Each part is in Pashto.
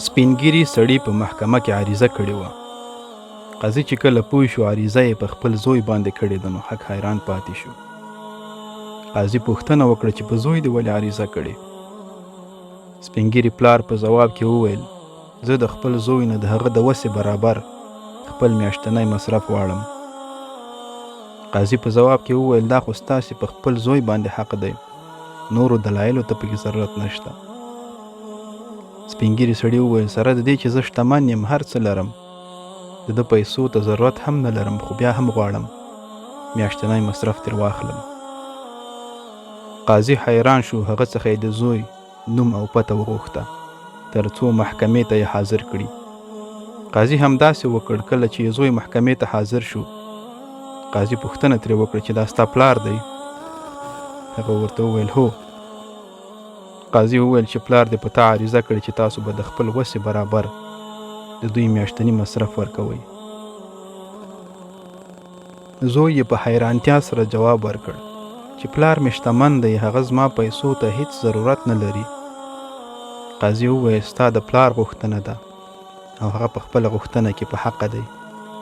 سپینګیري سړي په محکمه کې عریضه کړې وه. قاضي چې کله پوه شو عریضه یې په خپل زوی باندې کړې ده نو حق حیران پاتې شو. قاضي پوښتنه وکړه چې په زوی دې ولې عریضه کړې؟ سپینګیري پلار په ځواب کې وویل زه د خپل زوی نه د هغه د وسې برابر خپل میاشتنی مصرف غواړم. قاضي په ځواب کې وویل دا خو ستاسې په خپل زوی باندې حق دی، نورو دلایلو ته پکې ضرورت نشته. سپینګیري سړي وویل سره د دې چې زه شتمن یم، هر څه لرم، د ده پیسو ته ضرورت هم نه لرم، خو بیا هم غواړم میاشتنی مصرف ترې واخلم. قاضي حیران شو، هغه څخه یې د زوی نوم او پته وغوښته تر څو محکمې ته یې حاضر کړي. قاضي همداسې وکړ. کله چې زوی محکمې ته حاضر شو قاضي پوښتنه ترې وکړه چې دا ستا پلار دی؟ هغه ورته وویل هو. قاضي وویل چې پلار دې په تا عریضه کړې چې تاسو به د خپل وسې برابر د دوی میاشتني مصرف ورکوئ. زوی یې په حیرانتیا سره جواب ورکړ چې پلار مې شتمن دی، هغه زما پیسو ته هیڅ ضرورت نه لري. قاضي وویل ستا د پلار غوښتنه ده او هغه په خپله غوښتنه کې په حقه دی،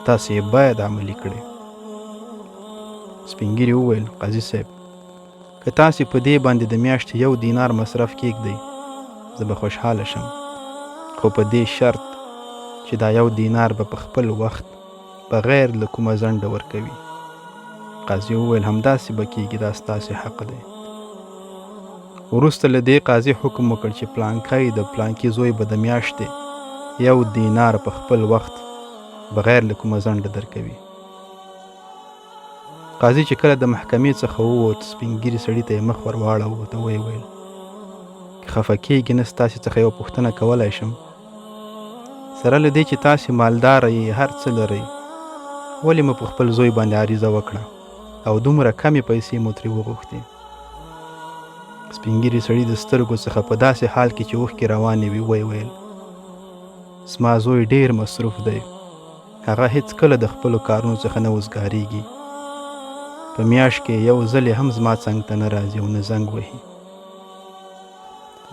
تاسې یې باید عملي کړئ. سپینګیري وویل قاضي صاحب که تاسې په دې باندې د میاشتې 1 دینار مصرف کیږدئ زه به خوشحاله شم، خو په دې شرط چې دا 1 دینار به په خپل وخت بغیر له کومه ځنډه ورکوي. قاضي وویل همداسې به کیږي، دا ستاسې حق دی. وروسته له دې قاضي حکم وکړ چې پلانکی د پلانکي زوی به د میاشتې 1 دینار په خپل وخت بغیر له کومه ځنډه درکوي. قاضي چې کله د محکمې څخه ووت سپینګیري سړي ته یې مخ ور واړاوه، ورته ویې ویل که خفه کیږي نه ستاسې څخه یوه پوښتنه کولی شم؟ سره له دې چې تاسې مالداره یې، هر څه لرئ، ولې مو په خپل زوی باندې عریضه وکړه او دومره کمې پیسې مو ترې وغوښتې؟ سپینګیري سړي د سترګو څخه په داسې حال کې چې اوښکې روانې وې ویې ویل زما زوی ډېر مصروف دی، هغه هېڅکله د خپلو کارونو څخه نه وزګارېږي، په میاشت کې 1 ځل هم زما څنګ ته نه راځي او نه زنګ وهي.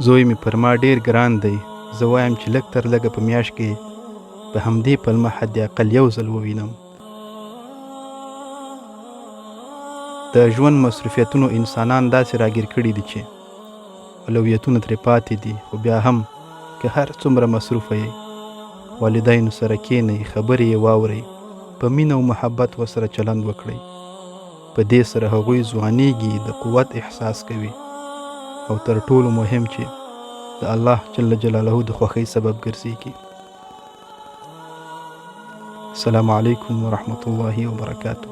زوی مې پر ما ډېر ګران دی، زه وایم چې لږ تر لږه په میاشت کې په همدې پلمه حد اقل 1 ځل ووینم. د ژوند مصروفیتونو انسانان داسې راګیر کړي دي چې اولویتونه ترې پاتې دي، خو بیا هم که هر څومره مصروفه یې والدینو سره کښېنئ، خبرې یې واورئ، په مینه او محبت ورسره چلند وکړئ. په دې سره هغوی ځوانیږي، د قوت احساس کوي او تر ټولو مهم چې د الله جل جلاله د خوښۍ سبب ګرځېږي. السلام علیکم ورحمة الله وبرکاته.